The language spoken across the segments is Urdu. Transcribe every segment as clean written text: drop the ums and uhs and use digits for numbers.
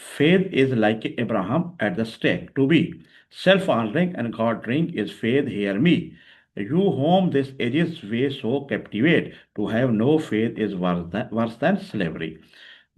Faith is like Abraham at the stake, to be self-honoring and God-ring is faith, hear me. You whom this age's way so captivate, to have no faith is worse than slavery.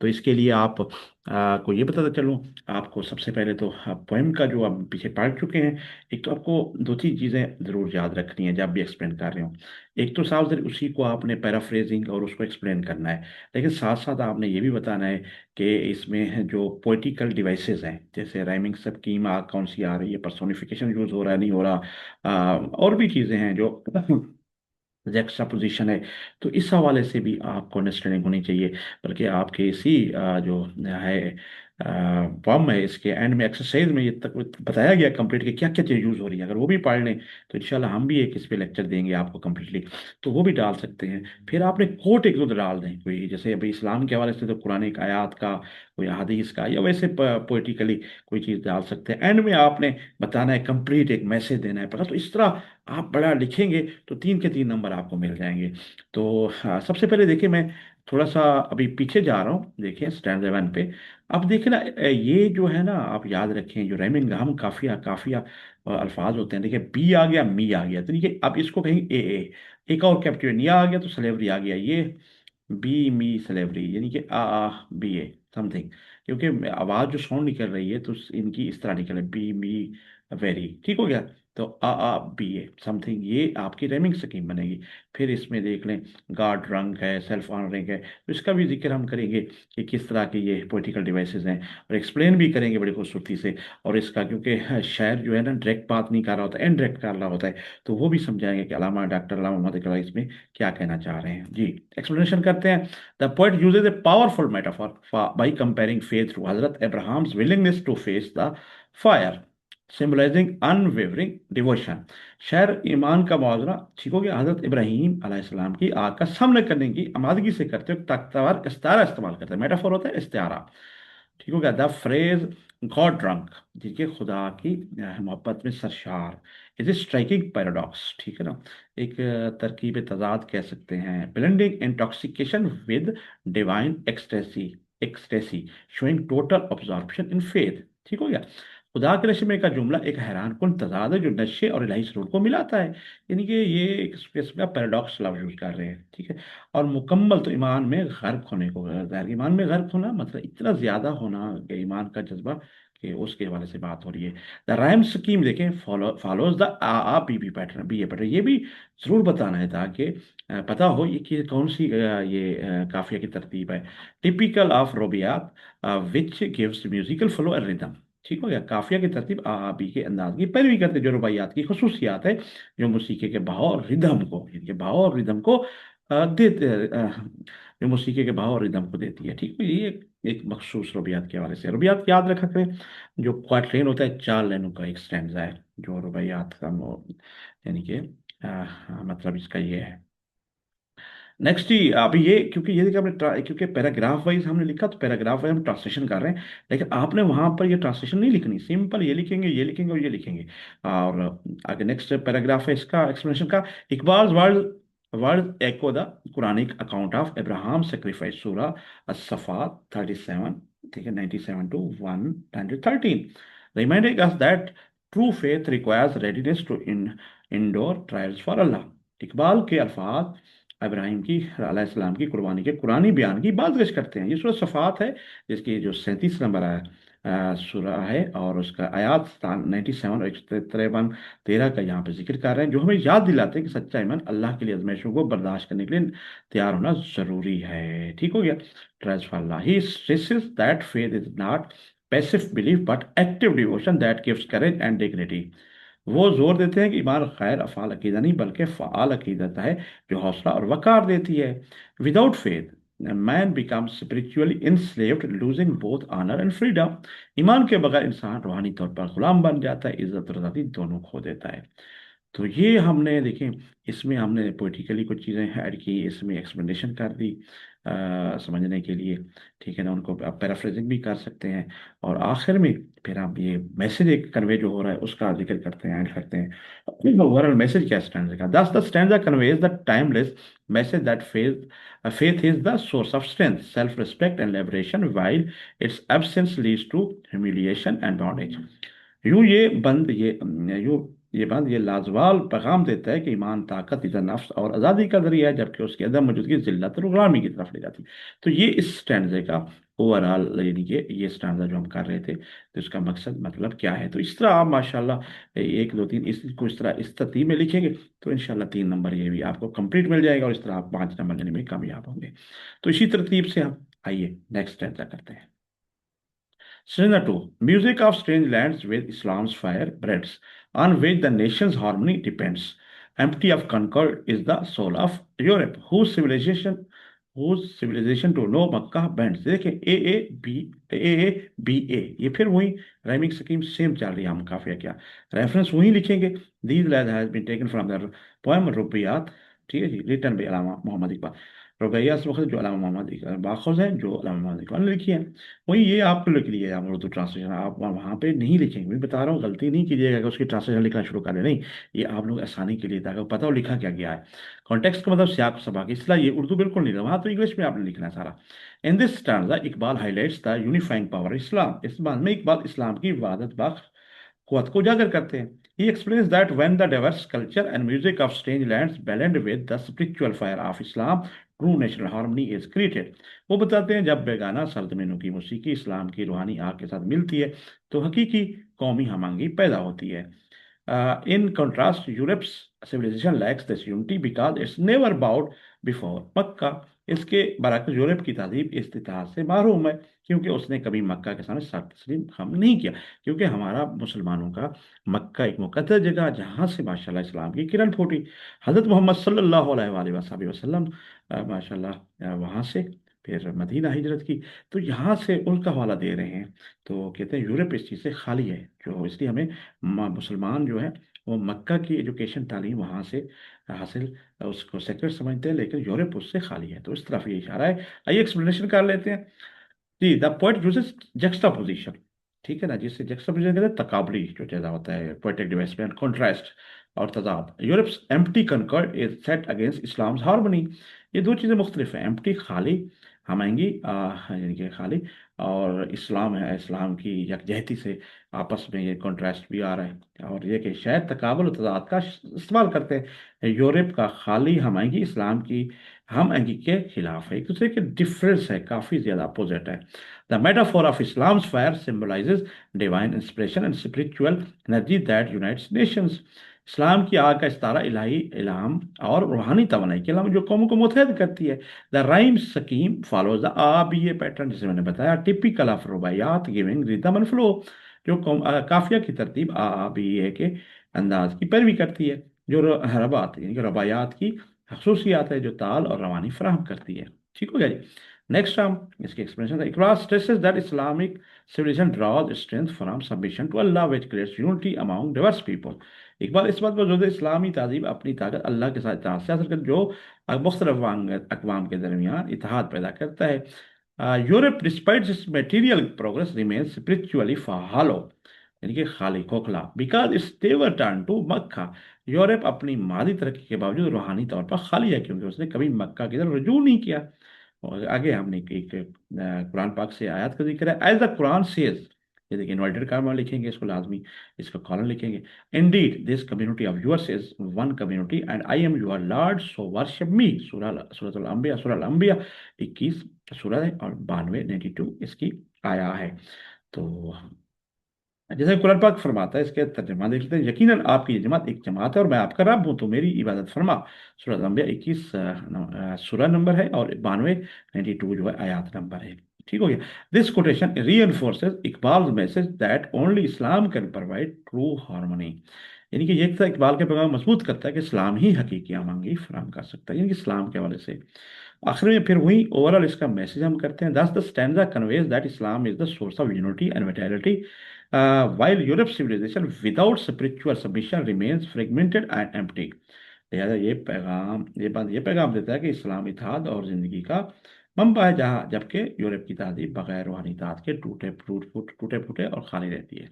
تو اس کے لیے آپ کو یہ بتاتا چلوں، آپ کو سب سے پہلے تو پوئم کا جو آپ پیچھے پڑھ چکے ہیں، ایک تو آپ کو دو تین چیزیں ضرور یاد رکھنی ہے جب بھی ایکسپلین کر رہے ہوں۔ ایک تو صاف ظاہر اسی کو آپ نے پیرافریزنگ اور اس کو ایکسپلین کرنا ہے، لیکن ساتھ ساتھ آپ نے یہ بھی بتانا ہے کہ اس میں جو پوئٹیکل ڈیوائسز ہیں، جیسے رائمنگ سکیم کون سی آ رہی ہے، پرسونیفیکیشن یوز ہو رہا ہے نہیں ہو رہا، اور بھی چیزیں ہیں جو ایکسٹرا پوزیشن ہے، تو اس حوالے سے بھی آپ کو انڈرسٹینڈنگ ہونی چاہیے۔ بلکہ آپ کے اسی جو ہے فارم ہے، اس کے اینڈ میں ایکسرسائز میں یہ تک بتایا گیا کمپلیٹ کہ کیا کیا چیز یوز ہو رہی ہے، اگر وہ بھی پڑھ لیں تو انشاءاللہ ہم بھی ایک اس پہ لیکچر دیں گے آپ کو کمپلیٹلی، تو وہ بھی ڈال سکتے ہیں۔ پھر آپ نے کوٹ ایک دو ڈال دیں، کوئی جیسے ابھی اسلام کے حوالے سے تو قرآن ایک آیات کا، کوئی حدیث کا، یا ویسے پوئٹیکلی کوئی چیز ڈال سکتے ہیں۔ اینڈ میں آپ نے بتانا ہے کمپلیٹ ایک میسج دینا ہے پڑا، تو اس طرح آپ بڑا لکھیں گے تو تین کے تین نمبر آپ کو مل جائیں گے۔ تو سب سے پہلے دیکھیں، میں تھوڑا سا ابھی پیچھے جا رہا ہوں، دیکھیں اسٹینڈ 11 پہ، اب دیکھیں نا یہ جو ہے نا آپ یاد رکھیں، جو ریمنگ ہم کافیہ کافیہ الفاظ ہوتے ہیں، دیکھیں بی آ گیا، می آ گیا، تو دیکھیں اب اس کو کہیں اے اے، ایک اور کیپٹیو آ گیا تو سلیوری آ گیا، یہ بی می سلیوری، یعنی کہ بی اے سم تھنگ، کیونکہ آواز جو ساؤنڈ نکل رہی ہے تو ان کی اس طرح نکل رہی ہے، بی می ویری، ٹھیک ہو گیا؟ تو بی اے سم تھنگ، یہ آپ کی ریمنگ سکیم بنے گی۔ پھر اس میں دیکھ لیں گاڈ رنگ ہے، سیلف آنرنگ ہے، تو اس کا بھی ذکر ہم کریں گے کہ کس طرح کے یہ پولیٹیکل ڈیوائسز ہیں، اور ایکسپلین بھی کریں گے بڑی خوبصورتی سے، اور اس کا کیونکہ شاعر جو ہے نا ڈائریکٹ بات نہیں کر رہا ہوتا، انڈائریکٹ کر رہا ہوتا ہے، تو وہ بھی سمجھائیں گے کہ علامہ ڈاکٹر علامہ محمد اقبال اس میں کیا کہنا چاہ رہے ہیں۔ جی ایکسپلینیشن کرتے ہیں۔ دا poet uses a powerful metaphor by comparing faith to حضرت ابراہم's willingness to face the fire, symbolizing unwavering devotion۔ شاعر ایمان کا موازنہ، ٹھیک ہو گیا، حضرت ابراہیم علیہ السلام کی آگ کا سامنا کرنے کی آمادگی سے کرتے ہوئے طاقتور استعارہ استعمال کرتے ہیں، میٹافور ہوتا ہے استعارہ، ٹھیک ہو گیا۔ دا فریز گاڈ ڈرنک، دیکھیے خدا کی محبت میں سرشار، از اے اسٹرائکنگ پیراڈاکس، ٹھیک ہے نا، ایک ترکیب تضاد کہہ سکتے ہیں، blending intoxication with divine ecstasy شوئنگ total absorption in faith, ٹھیک ہو گیا۔ خدا کے نشے میں کا جملہ ایک حیران کن تضاد ہے جو نشے اور الہی سرور کو ملاتا ہے، یعنی کہ یہ ایک قسم کا پیراڈاکس لفظ یوز کر رہے ہیں، ٹھیک ہے۔ اور مکمل تو ایمان میں غرق ہونے کو ظاہر، ایمان میں غرق ہونا مطلب اتنا زیادہ ہونا کہ ایمان کا جذبہ، کہ اس کے حوالے سے بات ہو رہی ہے۔ دا رائم سکیم دیکھیں follows the A B B pattern, B A pattern, یہ بھی ضرور بتانا ہے تاکہ پتہ ہو یہ کہ کون سی یہ قافیہ کی ترتیب ہے۔ ٹپیکل آف روبیات وچ گیوز میوزیکل فلو اور ردم، ٹھیک ہو گیا۔ قافیہ کی ترتیب بی کے انداز کی پیروی کرتے، جو رباعیات کی خصوصیات ہے، جو موسیقی کے بہاؤ اور ردم کو، یعنی کہ بہاؤ اور ردم کو دیتے، جو موسیقی کے بہاؤ اور ردم کو دیتی ہے، ٹھیک ہے۔ یہ ایک مخصوص رباعیات کے حوالے سے، رباعیات یاد رکھا کریں، جو کوارٹرین ہوتا ہے 4 لائنوں کا ایک سٹینزا ہے، جو رباعیات کا یعنی کہ مطلب اس کا یہ ہے۔ نیکسٹ ہی ابھی یہ، کیونکہ یہ دیکھیں ہم نے کیونکہ پیراگراف وائز ہم نے لکھا، تو پیراگراف وائز ہم ٹرانسلیشن کر رہے ہیں، لیکن آپ نے وہاں پر یہ ٹرانسلیشن نہیں لکھنی، سمپل یہ لکھیں گے، یہ لکھیں گے اور یہ لکھیں گے۔ اور آگے نیکسٹ پیراگراف ہے اس کا ایکسپلینیشن کا، اقبال's words echo the Quranic account of Abraham sacrifice، سورہ الصفات 37، ٹھیک ہے، 97 to 113، reminding us that true faith requires readiness to endure trials for Allah۔ Iqbal کے الفاظ ابراہیم کی علیہ السلام کی قربانی کے قرآنی بیان کی بازگشت کرتے ہیں۔ یہ سورہ صفات ہے، جس کی جو 37 نمبر سورہ ہے، اور اس کا آیات 97 اور 153 13 کا یہاں پہ ذکر کر رہے ہیں، جو ہمیں یاد دلاتے ہیں کہ سچا ایمان اللہ کے لیے آزمائشوں کو برداشت کرنے کے لیے تیار ہونا ضروری ہے، ٹھیک ہو گیا۔ Trials for Allah, he stresses that faith is not passive belief but active devotion that gives courage and dignity۔ وہ زور دیتے ہیں کہ ایمان غیر افعال عقیدہ نہیں بلکہ فعال عقیدت ہے، جو حوصلہ اور وقار دیتی ہے۔ Without faith main becomes spiritually enslaved losing both honor and freedom۔ ایمان کے بغیر انسان روحانی طور پر غلام بن جاتا ہے، عزت اور آزادی دونوں کھو دیتا ہے۔ تو یہ ہم نے دیکھیں، اس میں ہم نے پولیٹیکلی کچھ چیزیں ایڈ کی، اس میں ایکسپلینیشن کر دی سمجھنے کے لیے، ٹھیک ہے نا، ان کو آپ پیرافریزنگ بھی کر سکتے ہیں، اور آخر میں پھر آپ یہ میسج ایک کنوے جو ہو رہا ہے اس کا ذکر کرتے ہیں، اینڈ کرتے ہیں۔ اوورآل میسج کیا اسٹینڈ کا، this the stand conveys the timeless message that faith is the source of strength, self-respect and liberation, while its absence leads to humiliation and bondage۔ یوں یہ بند یہ لازوال پیغام دیتا ہے کہ ایمان طاقت، عزت نفس اور آزادی کا ذریعہ ہے، جبکہ اس کی عدم موجودگی ذلت اور غلامی کی طرف لے جاتی ہے۔ تو یہ اس اسٹینڈے کا اوور آل یعنی کہ یہ اسٹانزا جو ہم کر رہے تھے تو اس کا مقصد مطلب کیا ہے. تو اس طرح آپ ماشاءاللہ ایک دو تین اس کو اس طرح اس ترتیب میں لکھیں گے تو انشاءاللہ 3 نمبر یہ بھی آپ کو کمپلیٹ مل جائے گا اور اس طرح آپ 5 نمبر لینے میں کامیاب ہوں گے. تو اسی ترتیب سے ہم آئیے نیکسٹ اسٹینزا کرتے ہیں. Srinagar 2. Music of strange lands with Islam's fire breads, on which the nation's harmony depends. Empty of concord is the soul of Europe, whose civilization to know Makkah bends. دیکھیں اے یہ پھر وہی رائمنگ سکیم سیم چل رہی ہے. ہم کافی کیا ریفرنس وہی لکھیں گے. These lines has been taken from the poem ربیات, ٹھیک ہے جی, written by علامہ محمد اقبال. ربیات سے وقت جو علامہ محمد اقبال باخوذ ہیں, جو علامہ محمد اقبال نے لکھی ہے وہی یہ آپ کو لکھ لیے آپ اردو ٹرانسلیشن. آپ وہاں پہ نہیں لکھیں گے, میں بتا رہا ہوں غلطی نہیں کیجیے گا کہ اس کی ٹرانسلیشن لکھنا شروع کر دیں. نہیں, یہ آپ لوگ آسانی کے لیے تاکہ پتہ ہو لکھا کیا گیا ہے. کانٹیکسٹ کا مطلب سیاق سباق, اس لیے یہ اردو بالکل نہیں تھا وہاں, تو انگلش میں آپ نے لکھنا ہے سارا. ان دس اسٹانزا اقبال ہائی لائٹس دا یونیفائنگ پاور اسلام. اس بات میں اقبال اسلام کی وحدت بخش قوت کو اجاگر کرتے ہیں. He explains that when the diverse culture and music of strange lands blend with the spiritual fire of Islam, true national harmony is created. وہ بتاتے ہیں جب بیگانہ سرزمینوں کی موسیقی اسلام کی روحانی آگ کے ساتھ ملتی ہے تو حقیقی قومی ہم آہنگی پیدا ہوتی ہے. In contrast, Europe's civilization lacks this unity because it's never bowed before Makkah. اس کے برعکس یورپ کی تہذیب اس اتحاد سے محروم ہے کیونکہ اس نے کبھی مکہ کے سامنے سر تسلیم خم نہیں کیا. کیونکہ ہمارا مسلمانوں کا مکہ ایک مقدس جگہ جہاں سے ماشاءاللہ اسلام کی کرن پھوٹی. حضرت محمد صلی اللہ علیہ وآلہ وسلم ماشاءاللہ وہاں سے پھر مدینہ ہجرت کی, تو یہاں سے ان کا حوالہ دے رہے ہیں. تو کہتے ہیں یورپ اس چیز سے خالی ہے, جو اس لیے ہمیں مسلمان جو ہے وہ مکہ کی ایجوکیشن تعلیم وہاں سے حاصل اس کو سیکرٹ سمجھتے ہیں, لیکن یورپ اس سے خالی ہے. تو اس طرف یہ اشارہ ہے. آئیے ایکسپلینیشن کر لیتے ہیں. جی, دا پوئٹ یوزز جیکسٹا پوزیشن, ٹھیک ہے نا, جس سے جیکسٹا پوزیشن کہتے ہیں تقابلی جو چیزا ہوتا ہے, پوئٹک ڈیوائسمنٹ, کانٹراسٹ اور تضاد. یورپس ایمپٹی کنکرڈ از سیٹ اگینسٹ اسلامز ہارمونی. یہ دو چیزیں مختلف ہیں, ایمپٹی خالی ہم آئیں گی یعنی کہ خالی, اور اسلام ہے اسلام کی یکجہتی سے آپس میں یہ کنٹراسٹ بھی آ رہا ہے. اور یہ کہ شاید تقابل و تضاد کا استعمال کرتے ہیں. یورپ کا خالی ہم آئیں گی اسلام کی ہم آئیں گی کے خلاف ہے, ایک دوسرے کے ڈفرینس ہے, کافی زیادہ اپوزٹ ہے. The metaphor of Islam's fire symbolizes divine inspiration and spiritual energy that unites nations. اسلام کی آگ کا استعارہ الہی الہام اور روحانی توانائی کے علام جو قوموں کو متحد کرتی ہے. The rhyme scheme follows the آبیہ پیٹرن, جسے میں نے بتایا ٹپیکل آف رباعیات گیونگ ریدم اینڈ فلو, جو قافیہ کی ترتیب آبیہ کے انداز کی پیروی کرتی ہے, جو ربات یعنی کہ رباعیات کی خصوصیات ہے جو تال اور روانی فراہم کرتی ہے. ٹھیک ہو گیا جی. نیکسٹ ہم اس کی explanation. Iqbal stresses that Islamic civilization draws strength from submission to Allah which creates unity among diverse people. Iqbal اس بات پر زور دیتے اسلامی تہذیب اپنی طاقت اللہ کے ساتھ اتحاد سے حاصل کر جو مختلف اقوام کے درمیان اتحاد پیدا کرتا ہے. Europe despite its material progress remains spiritually hollow, یعنی کہ خالی کھوکھلا, because it's never turned to Mecca. Europe اپنی مادی ترقی کے باوجود روحانی طور پر خالی ہے کیونکہ اس نے کبھی مکہ کی طرف رجوع نہیں کیا. اور آگے ہم نے ایک قرآن پاک سے آیات کا ذکر ہے. ایز دا قرآن سیز, یہ دیکھیں انورٹڈ کامہ لکھیں گے اس کو لازمی, اس کا کالن لکھیں گے. Indeed this community of yours is one community and I am your lord so worship me. سورۃ الانبیاء, سورہ الانبیاء 21 سورہ ہے اور 92 اس کی آیا ہے. تو جیسے قرآن پاک فرماتا ہے, اس کے ترجمہ دیکھ لیتے ہیں. یقیناً آپ کی یہ جماعت ایک جماعت ہے اور میں آپ کا رب ہوں تو میری عبادت فرما. سورہ الانبیاء 21 سورہ نمبر ہے اور 92 جو ہے آیات نمبر ہے. ٹھیک ہو گیا. This quotation reinforces Iqbal's message that only Islam can provide true harmony. یعنی کہ یہ اقبال کے پیغام مضبوط کرتا ہے کہ اسلام ہی حقیقی امنگی فراہم کر سکتا ہے, یعنی کہ اسلام کے حوالے سے. آخر میں پھر وہی اوورال اس کا میسج ہم کرتے ہیں. Thus the stanza conveys that Islam is the source of unity and vitality, while Europe's civilization without spiritual submission remains fragmented and empty. لہذا یہ پیغام دیتا ہے کہ اسلام اتحاد اور زندگی کا منبع ہے, جبکہ یورپ کی تہذیب بغیر روحانی اتحاد کے ٹوٹے پھوٹے اور خالی رہتی ہے.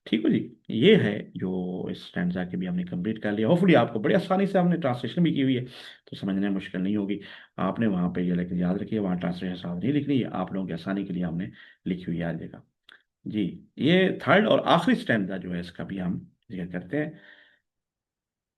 ٹھیک ہو جی. یہ ہے جو اس اسٹینڈزا کے بھی ہم نے کمپلیٹ کر لیا. ہوپفلی آپ کو بڑی آسانی سے ہم نے ٹرانسلیشن بھی کی ہوئی ہے تو سمجھنے میں مشکل نہیں ہوگی. آپ نے وہاں پہ یہ لیکن یاد رکھیے وہاں ٹرانسلیشن ساتھ نہیں لکھنی ہے, آپ لوگوں کی آسانی کے لیے ہم نے لکھی ہوئی یاد جگہ. جی, یہ تھرڈ اور آخری اسٹینڈزا جو ہے اس کا بھی ہم ذکر کرتے ہیں.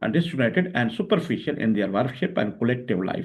and disunited and superficial in their worship and collective life।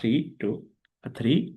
3:3,